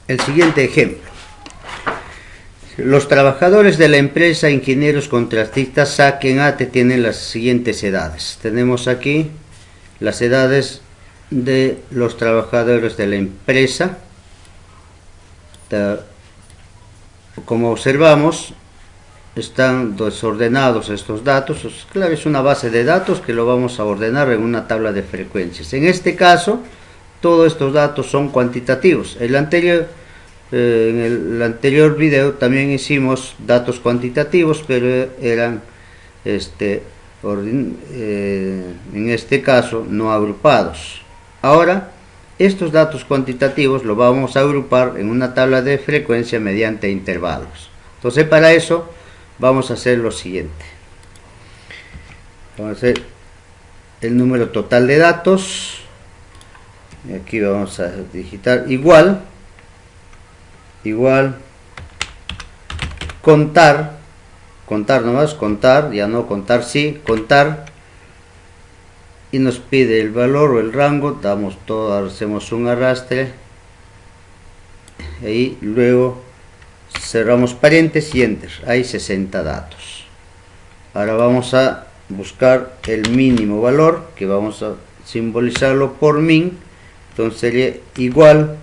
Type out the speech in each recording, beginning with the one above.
el siguiente ejemplo. Los trabajadores de la empresa Ingenieros Contratistas SAC en ATE tienen las siguientes edades. Tenemos aquí las edades de los trabajadores de la empresa. Como observamos, están desordenados estos datos. Claro, es una base de datos que lo vamos a ordenar en una tabla de frecuencias. En este caso, todos estos datos son cuantitativos. En el anterior video también hicimos datos cuantitativos, pero eran en este caso no agrupados. Ahora estos datos cuantitativos los vamos a agrupar en una tabla de frecuencia mediante intervalos. Entonces, para eso vamos a hacer lo siguiente. Vamos a hacer el número total de datos, y aquí vamos a digitar igual contar nomás, contar, ya no contar sí, contar, y nos pide el valor o el rango, damos todo, hacemos un arrastre, ahí luego cerramos paréntesis y enter, hay 60 datos. Ahora vamos a buscar el mínimo valor, que vamos a simbolizarlo por min. Entonces sería igual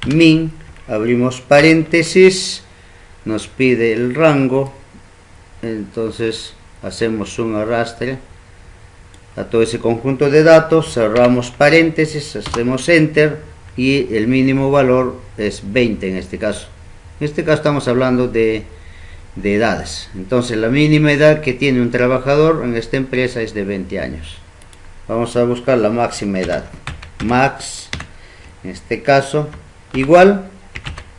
min, abrimos paréntesis, nos pide el rango, entonces hacemos un arrastre a todo ese conjunto de datos, cerramos paréntesis, hacemos enter y el mínimo valor es 20 en este caso. En este caso estamos hablando de edades. Entonces la mínima edad que tiene un trabajador en esta empresa es de 20 años. Vamos a buscar la máxima edad. Max, en este caso, igual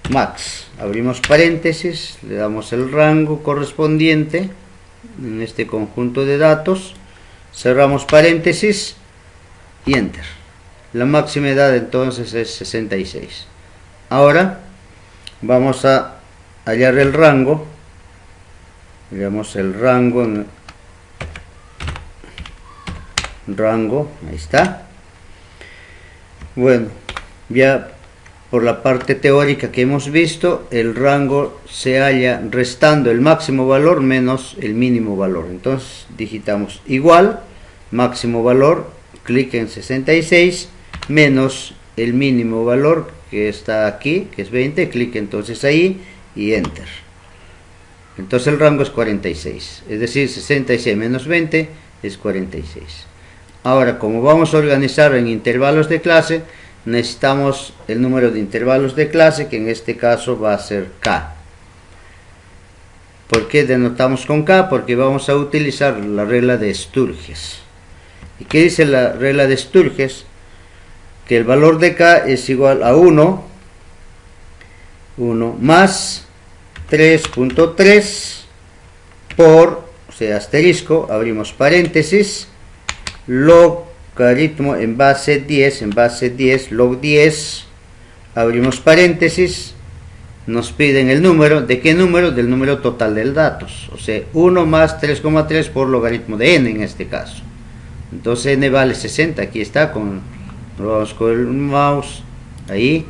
max. Abrimos paréntesis, le damos el rango correspondiente en este conjunto de datos, cerramos paréntesis y enter. La máxima edad entonces es 66. Ahora vamos a hallar el rango. Veamos el rango en rango, ahí está. Bueno, ya por la parte teórica que hemos visto, el rango se halla restando el máximo valor menos el mínimo valor. Entonces digitamos igual máximo valor, clic en 66, menos el mínimo valor que está aquí, que es 20, clic entonces ahí y enter. Entonces el rango es 46, es decir, 66 menos 20 es 46. Ahora, como vamos a organizar en intervalos de clase, necesitamos el número de intervalos de clase, que en este caso va a ser K. ¿Por qué denotamos con K? Porque vamos a utilizar la regla de Sturges. ¿Y qué dice la regla de Sturges? Que el valor de K es igual a 1 más 3.3 por, o sea, asterisco, abrimos paréntesis, logaritmo en base 10, log 10, abrimos paréntesis, nos piden el número, ¿de qué número? Del número total de datos, o sea, 1 más 3,3 por logaritmo de n en este caso. Entonces n vale 60, aquí está, vamos con el mouse, ahí,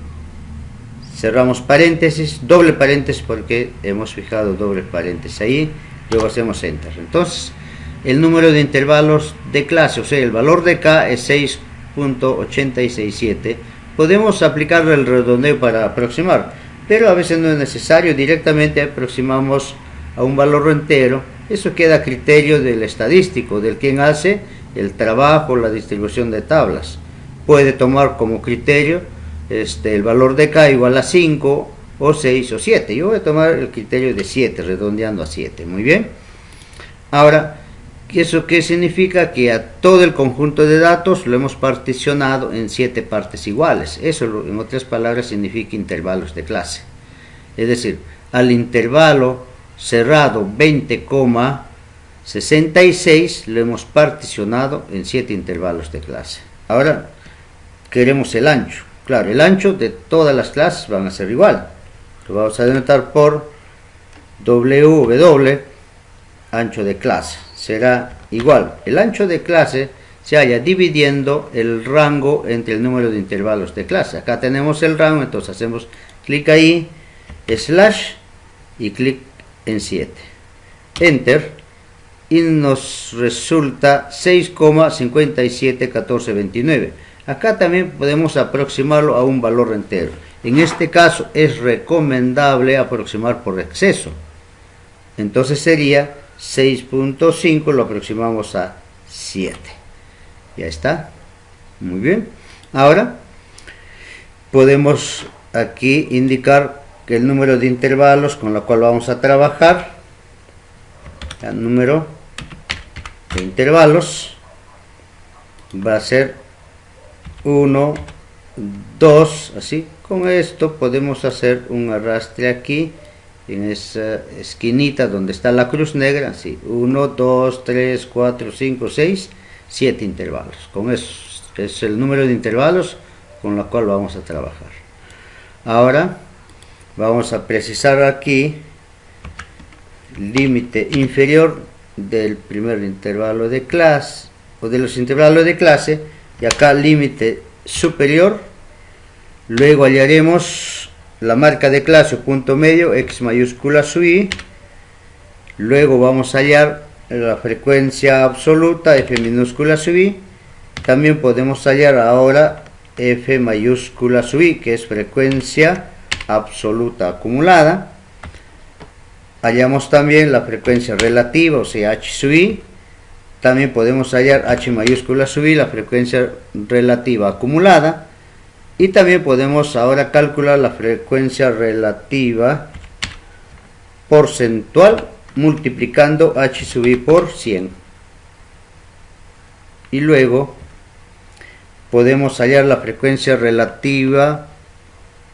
cerramos paréntesis, doble paréntesis porque hemos fijado doble paréntesis ahí, luego hacemos enter. Entonces el número de intervalos de clase, o sea, el valor de K es 6.867. Podemos aplicarle el redondeo para aproximar, pero a veces no es necesario, directamente aproximamos a un valor entero. Eso queda a criterio del estadístico, del quien hace el trabajo, la distribución de tablas. Puede tomar como criterio el valor de K igual a 5 o 6 o 7. Yo voy a tomar el criterio de 7, redondeando a 7. Muy bien. Ahora, ¿eso qué significa? Que a todo el conjunto de datos lo hemos particionado en 7 partes iguales. Eso, en otras palabras, significa intervalos de clase. Es decir, al intervalo cerrado 20,66 lo hemos particionado en 7 intervalos de clase. Ahora queremos el ancho. Claro, el ancho de todas las clases van a ser igual. Lo vamos a denotar por WW, ancho de clase. Será igual. El ancho de clase se halla dividiendo el rango entre el número de intervalos de clase. Acá tenemos el rango, entonces hacemos clic ahí, slash y clic en 7, enter, y nos resulta 6,571429. Acá también podemos aproximarlo a un valor entero. En este caso es recomendable aproximar por exceso. Entonces sería 6.5, lo aproximamos a 7. Ya está. Muy bien. Ahora podemos aquí indicar que el número de intervalos con la cual vamos a trabajar, el número de intervalos va a ser 1, 2, así. Con esto podemos hacer un arrastre aquí en esa esquinita donde está la cruz negra, así, 1, 2, 3, 4, 5, 6, 7 intervalos. Con eso es el número de intervalos con la cual vamos a trabajar. Ahora vamos a precisar aquí límite inferior del primer intervalo de clase o de los intervalos de clase, y acá límite superior. Luego hallaremos la marca de clase o punto medio, x mayúscula sub i. Luego vamos a hallar la frecuencia absoluta, f minúscula sub i. También podemos hallar ahora f mayúscula sub i, que es frecuencia absoluta acumulada. Hallamos también la frecuencia relativa, o sea, h sub i. También podemos hallar h mayúscula sub i, la frecuencia relativa acumulada. Y también podemos ahora calcular la frecuencia relativa porcentual multiplicando h sub i por 100. Y luego podemos hallar la frecuencia relativa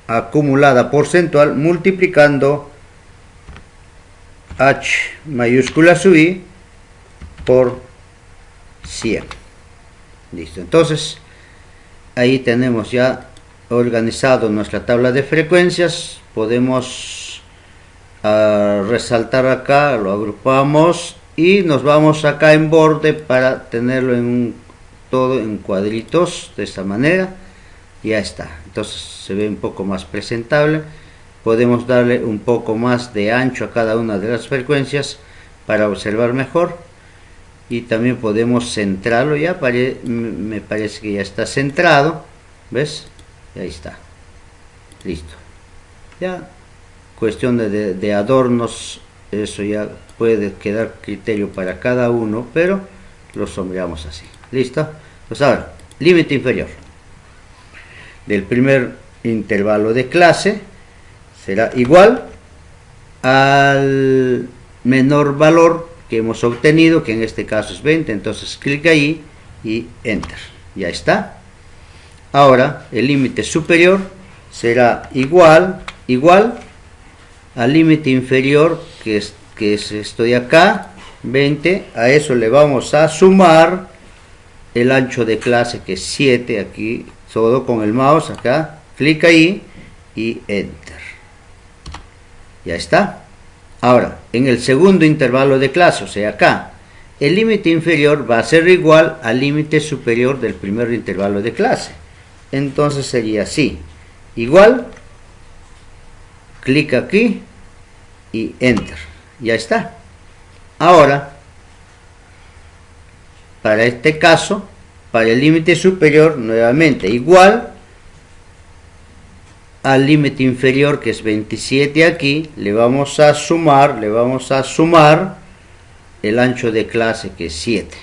acumulada porcentual multiplicando h mayúscula sub i por 100. Listo. Entonces ahí tenemos ya organizado nuestra tabla de frecuencias. Podemos resaltar acá, lo agrupamos y nos vamos acá en borde para tenerlo en todo en cuadritos de esta manera. Ya está. Entonces se ve un poco más presentable. Podemos darle un poco más de ancho a cada una de las frecuencias para observar mejor. Y también podemos centrarlo. Ya me parece que ya está centrado. ¿Ves? Y ahí está. Listo. Ya cuestión de adornos, eso ya puede quedar criterio para cada uno, pero lo sombreamos así. Listo. Pues ahora, límite inferior del primer intervalo de clase será igual al menor valor que hemos obtenido, que en este caso es 20. Entonces clic ahí y enter. Ya está. Ahora el límite superior será igual al límite inferior, que es esto de acá, 20. A eso le vamos a sumar el ancho de clase, que es 7, aquí todo con el mouse acá, clic ahí y enter. Ya está. Ahora en el segundo intervalo de clase, o sea acá, el límite inferior va a ser igual al límite superior del primer intervalo de clase. Entonces sería así, igual, clic aquí y enter. Ya está. Ahora para este caso, para el límite superior, nuevamente igual al límite inferior, que es 27 aquí, le vamos a sumar el ancho de clase, que es 7.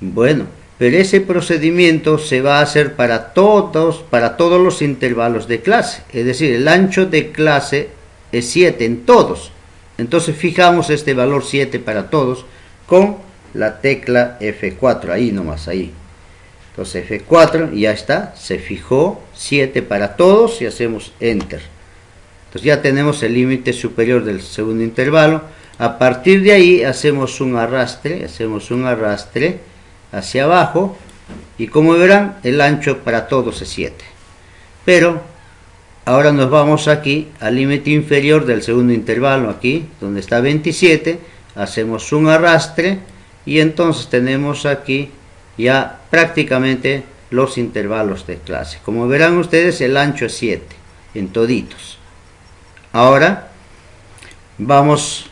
Bueno, pero ese procedimiento se va a hacer para todos los intervalos de clase, es decir, el ancho de clase es 7 en todos. Entonces fijamos este valor 7 para todos con la tecla F4, ahí nomás, ahí. Entonces F4 y ya está, se fijó 7 para todos y hacemos enter. Entonces ya tenemos el límite superior del segundo intervalo. A partir de ahí hacemos un arrastre hacia abajo y como verán el ancho para todos es 7. Pero ahora nos vamos aquí al límite inferior del segundo intervalo, aquí donde está 27, hacemos un arrastre y entonces tenemos aquí ya prácticamente los intervalos de clase. Como verán ustedes, el ancho es 7 en toditos. Ahora vamos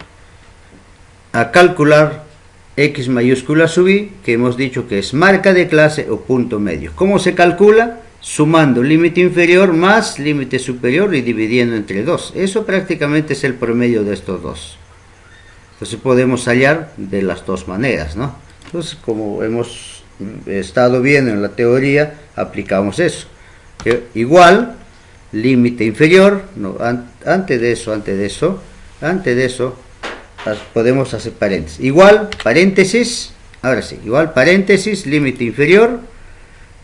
a calcular x mayúscula sub i, que hemos dicho que es marca de clase o punto medio. ¿Cómo se calcula? Sumando límite inferior más límite superior y dividiendo entre 2. Eso prácticamente es el promedio de estos dos. Entonces podemos hallar de las dos maneras, ¿no? Entonces, como hemos estado viendo en la teoría, aplicamos eso. Igual, límite inferior, no, antes de eso, podemos hacer paréntesis. Igual, paréntesis, ahora sí, igual paréntesis, límite inferior,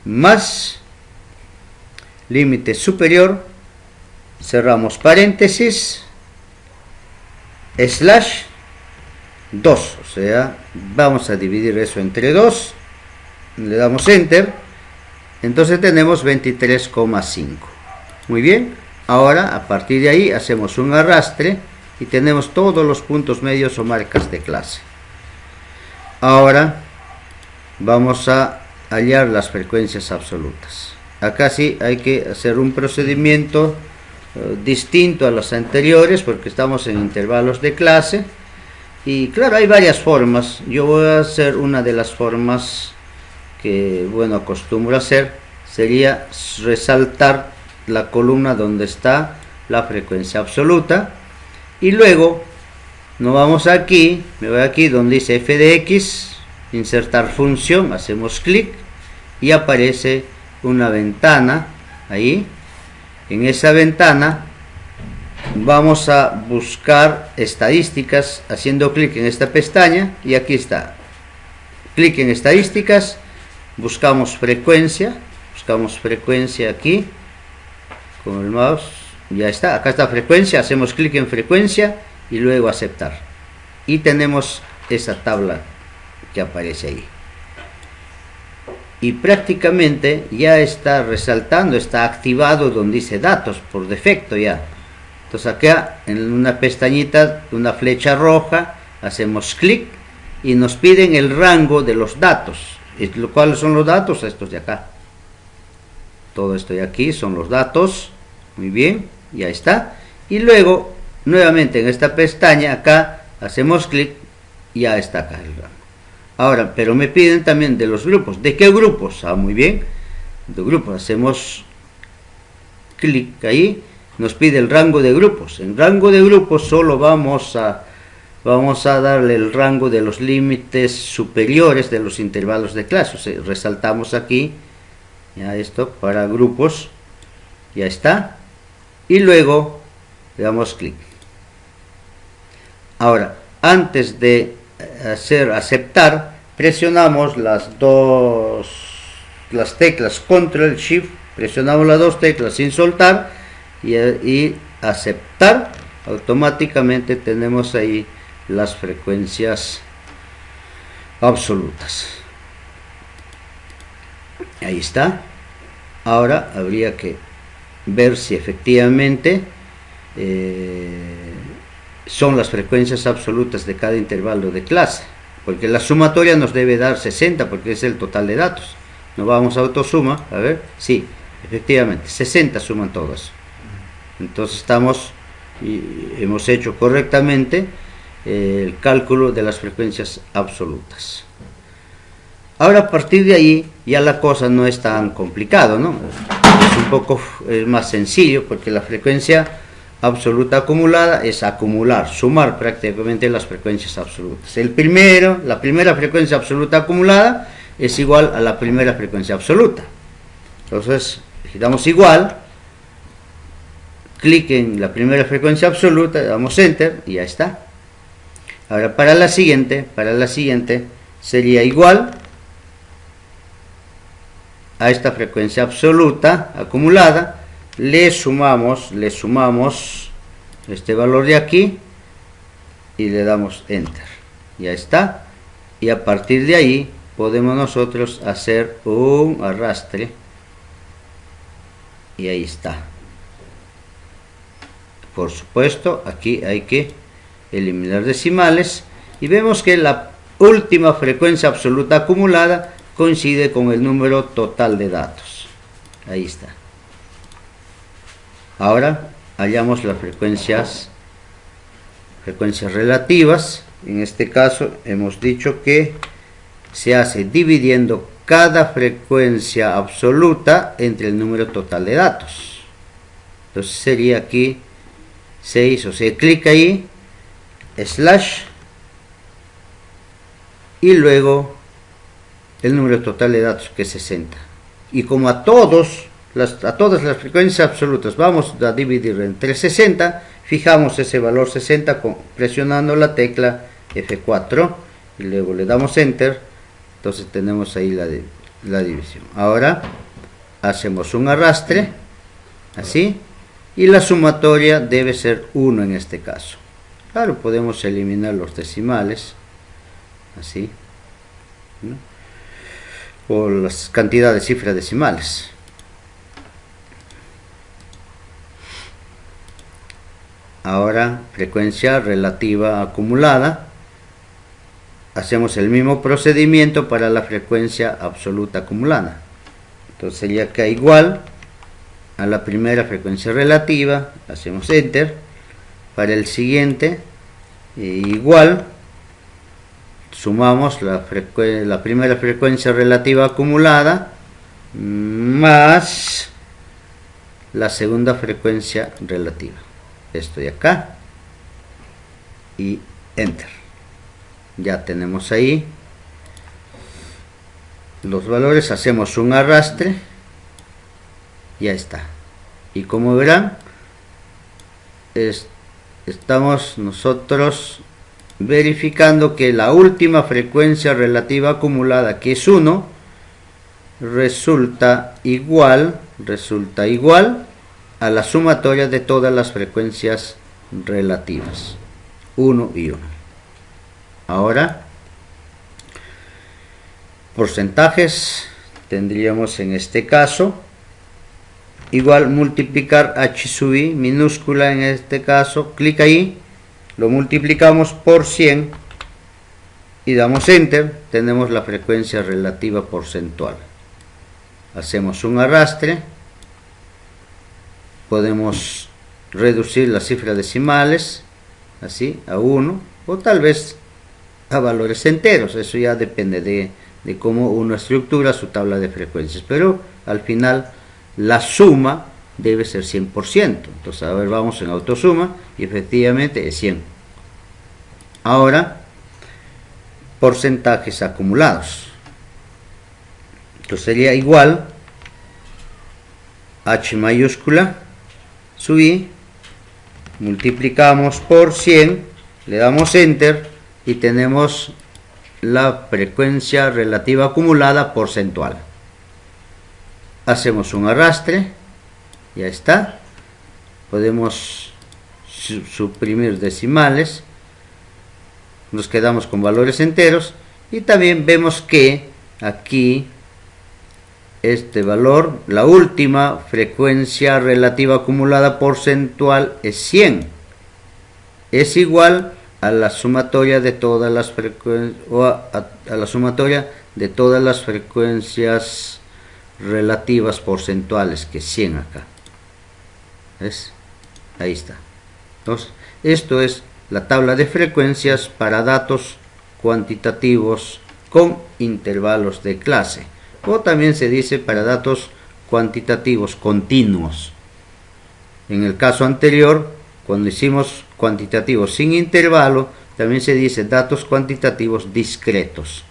más límite superior, cerramos paréntesis, slash 2, o sea, vamos a dividir eso entre 2, le damos enter, entonces tenemos 23,5. Muy bien, ahora a partir de ahí hacemos un arrastre y tenemos todos los puntos medios o marcas de clase. Ahora vamos a hallar las frecuencias absolutas. Acá sí hay que hacer un procedimiento distinto a los anteriores porque estamos en intervalos de clase. Y claro, hay varias formas. Yo voy a hacer una de las formas que, bueno, acostumbro a hacer. Sería resaltar la columna donde está la frecuencia absoluta. Y luego nos vamos aquí, me voy aquí donde dice f de x, insertar función, hacemos clic y aparece una ventana ahí. En esa ventana vamos a buscar estadísticas haciendo clic en esta pestaña y aquí está, clic en estadísticas, buscamos frecuencia aquí con el mouse, ya está, acá está frecuencia, hacemos clic en frecuencia y luego aceptar y tenemos esa tabla que aparece ahí y prácticamente ya está resaltando, está activado donde dice datos por defecto ya. Entonces acá en una pestañita, una flecha roja, hacemos clic y nos piden el rango de los datos. ¿Cuáles son los datos? Estos de acá. Todo esto de aquí son los datos. Muy bien, ya está. Y luego, nuevamente en esta pestaña, acá hacemos clic y ya está acá el rango. Ahora, pero me piden también de los grupos. ¿De qué grupos? Ah, muy bien. De grupos, hacemos clic ahí. Nos pide el rango de grupos. En rango de grupos solo vamos a darle el rango de los límites superiores de los intervalos de clase. O sea, resaltamos aquí, ya esto, para grupos, ya está. Y luego le damos clic. Ahora, antes de hacer aceptar, presionamos las teclas Control Shift, presionamos las dos teclas sin soltar y aceptar. Automáticamente tenemos ahí las frecuencias absolutas. Ahí está. Ahora habría que ver si efectivamente son las frecuencias absolutas de cada intervalo de clase, porque la sumatoria nos debe dar 60 porque es el total de datos. Nos vamos a autosuma, a ver, sí, efectivamente 60 suman todos. Entonces hemos hecho correctamente el cálculo de las frecuencias absolutas. Ahora a partir de ahí ya la cosa no es tan complicado, ¿no? Es un poco más sencillo porque la frecuencia absoluta acumulada es acumular, sumar prácticamente las frecuencias absolutas. La primera frecuencia absoluta acumulada es igual a la primera frecuencia absoluta. Entonces, si damos igual, clic en la primera frecuencia absoluta, damos enter y ya está. Ahora para la siguiente sería igual a esta frecuencia absoluta acumulada, le sumamos este valor de aquí y le damos enter, ya está. Y a partir de ahí podemos nosotros hacer un arrastre y ahí está. Por supuesto, aquí hay que eliminar decimales y vemos que la última frecuencia absoluta acumulada coincide con el número total de datos. Ahí está. Ahora hallamos las frecuencias relativas. En este caso hemos dicho que se hace dividiendo cada frecuencia absoluta entre el número total de datos. Entonces sería aquí 6, o sea, clic ahí, slash, y luego el número total de datos, que es 60. Y como a todas las frecuencias absolutas vamos a dividir entre 60, fijamos ese valor 60 presionando la tecla F4 y luego le damos Enter. Entonces tenemos ahí la división. Ahora hacemos un arrastre, así, y la sumatoria debe ser 1 en este caso. Claro, podemos eliminar los decimales, así, ¿no? O las cantidades de cifras decimales. Ahora, frecuencia relativa acumulada. Hacemos el mismo procedimiento para la frecuencia absoluta acumulada. Entonces sería que igual a la primera frecuencia relativa, hacemos Enter. Para el siguiente, igual, sumamos la primera frecuencia relativa acumulada más la segunda frecuencia relativa. Esto de acá, y Enter. Ya tenemos ahí los valores, hacemos un arrastre, ya está. Y como verán, estamos nosotros verificando que la última frecuencia relativa acumulada, que es 1, resulta igual a la sumatoria de todas las frecuencias relativas, 1 y 1. Ahora, porcentajes, tendríamos en este caso igual multiplicar h sub i minúscula, en este caso, clic ahí, lo multiplicamos por 100 y damos Enter. Tenemos la frecuencia relativa porcentual. Hacemos un arrastre, podemos reducir las cifras decimales, así, a 1, o tal vez a valores enteros. Eso ya depende de cómo uno estructura su tabla de frecuencias, pero al final la suma debe ser 100%. Entonces, a ver, vamos en autosuma y efectivamente es 100. Ahora, porcentajes acumulados. Entonces sería igual h mayúscula sub i, multiplicamos por 100, le damos Enter y tenemos la frecuencia relativa acumulada porcentual. Hacemos un arrastre, ya está. Podemos suprimir decimales, nos quedamos con valores enteros y también vemos que aquí este valor, la última frecuencia relativa acumulada porcentual es 100, es igual a la sumatoria de todas las frecuencias, o a la sumatoria de todas las frecuencias relativas porcentuales, que es 100 acá. ¿Ves? Ahí está. Entonces, esto es la tabla de frecuencias para datos cuantitativos con intervalos de clase, o también se dice para datos cuantitativos continuos. En el caso anterior, cuando hicimos cuantitativos sin intervalo, también se dice datos cuantitativos discretos,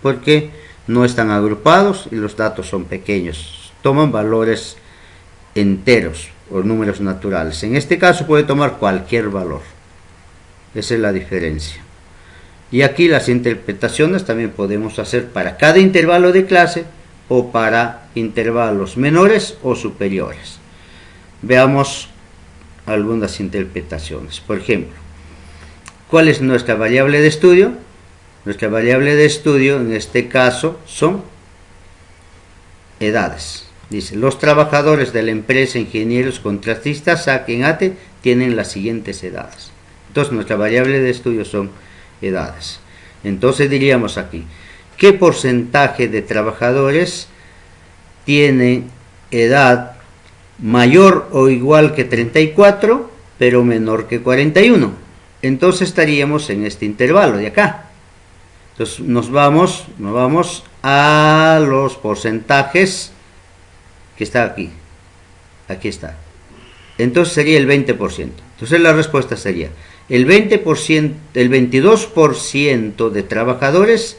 porque no están agrupados y los datos son pequeños, toman valores enteros o números naturales. En este caso puede tomar cualquier valor. Esa es la diferencia. Y aquí las interpretaciones también podemos hacer para cada intervalo de clase o para intervalos menores o superiores. Veamos algunas interpretaciones. Por ejemplo, ¿cuál es nuestra variable de estudio? Nuestra variable de estudio en este caso son edades. Dice, los trabajadores de la empresa ingenieros contratistas SAC en ATE tienen las siguientes edades. Entonces nuestra variable de estudio son edades. Entonces diríamos aquí, ¿qué porcentaje de trabajadores tiene edad mayor o igual que 34, pero menor que 41. Entonces estaríamos en este intervalo de acá. Entonces nos vamos a los porcentajes que está aquí. Aquí está. Entonces sería el 20%. Entonces la respuesta sería el 20%, el 22% de trabajadores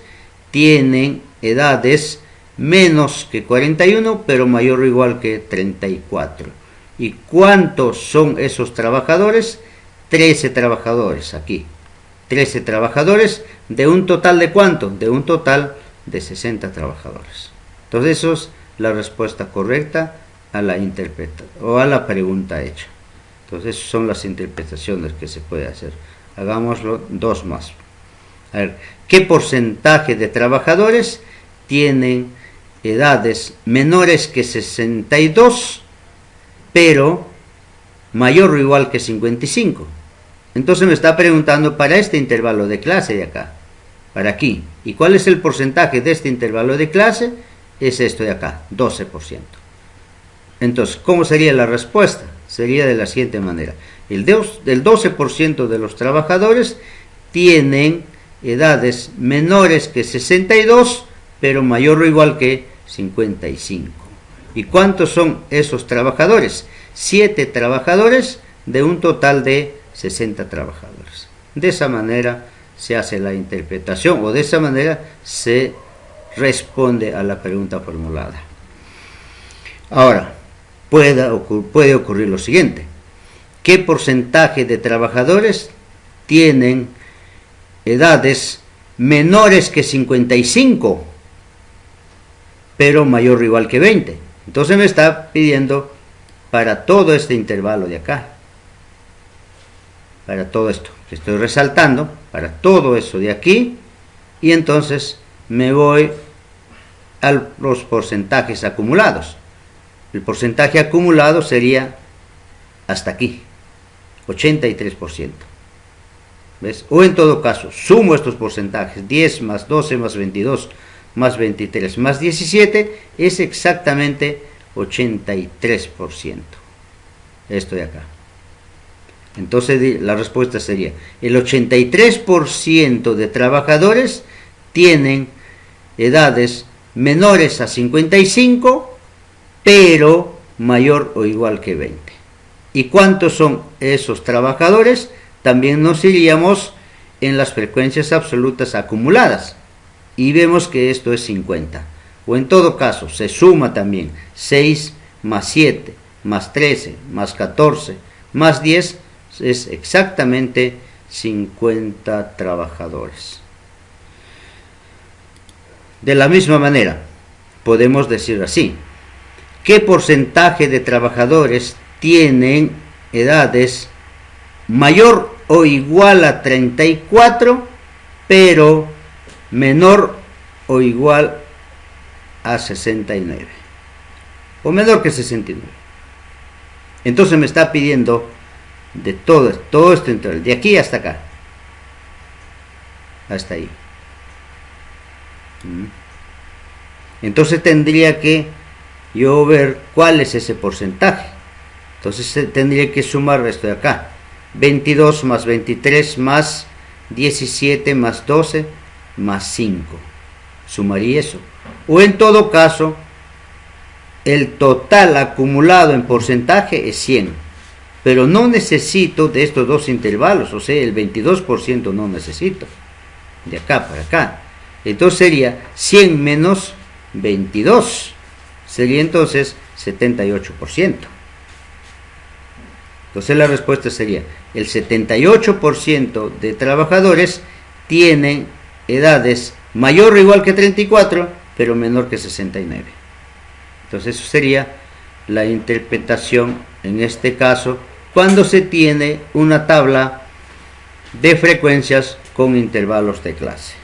tienen edades menos que 41, pero mayor o igual que 34. ¿Y cuántos son esos trabajadores? 13 trabajadores aquí. 13 trabajadores de un total de ¿cuánto? De un total de 60 trabajadores. Entonces eso es la respuesta correcta a la o a la pregunta hecha. Entonces son las interpretaciones que se puede hacer. Hagámoslo dos más. A ver, ¿qué porcentaje de trabajadores tienen edades menores que 62, pero mayor o igual que 55? Entonces me está preguntando para este intervalo de clase de acá, para aquí. ¿Y cuál es el porcentaje de este intervalo de clase? Es esto de acá, 12%. Entonces, ¿cómo sería la respuesta? Sería de la siguiente manera. El 12% de los trabajadores tienen edades menores que 62, pero mayor o igual que 55. ¿Y cuántos son esos trabajadores? 7 trabajadores de un total de 60 trabajadores. De esa manera se hace la interpretación, o de esa manera se responde a la pregunta formulada. Ahora, puede ocurrir lo siguiente. ¿Qué porcentaje de trabajadores tienen edades menores que 55, pero mayor o igual que 20? Entonces me está pidiendo para todo este intervalo de acá, para todo esto que estoy resaltando, para todo eso de aquí, y entonces me voy a los porcentajes acumulados. El porcentaje acumulado sería hasta aquí, 83%. ¿Ves? O en todo caso, sumo estos porcentajes, 10 más 12 más 22 más 23 más 17, es exactamente 83%. Esto de acá. Entonces la respuesta sería, el 83% de trabajadores tienen edades menores a 55, pero mayor o igual que 20. ¿Y cuántos son esos trabajadores? También nos iríamos en las frecuencias absolutas acumuladas y vemos que esto es 50. O en todo caso, se suma también 6 más 7 más 13 más 14 más 10, es exactamente 50 trabajadores. De la misma manera, podemos decir así: ¿qué porcentaje de trabajadores tienen edades mayor o igual a 34, pero menor o igual a 69? O menor que 69. Entonces me está pidiendo de todo esto intervalo, de aquí hasta acá, hasta ahí. Entonces tendría que yo ver cuál es ese porcentaje. Entonces tendría que sumar esto de acá, 22 más 23 más 17 más 12 más 5. Sumaría eso. O en todo caso, el total acumulado en porcentaje es 100. Pero no necesito de estos dos intervalos, o sea, el 22% no necesito. De acá para acá. Entonces sería 100 menos 22. Sería entonces 78%. Entonces la respuesta sería, el 78% de trabajadores tienen edades mayor o igual que 34, pero menor que 69. Entonces eso sería la interpretación en este caso, cuando se tiene una tabla de frecuencias con intervalos de clase.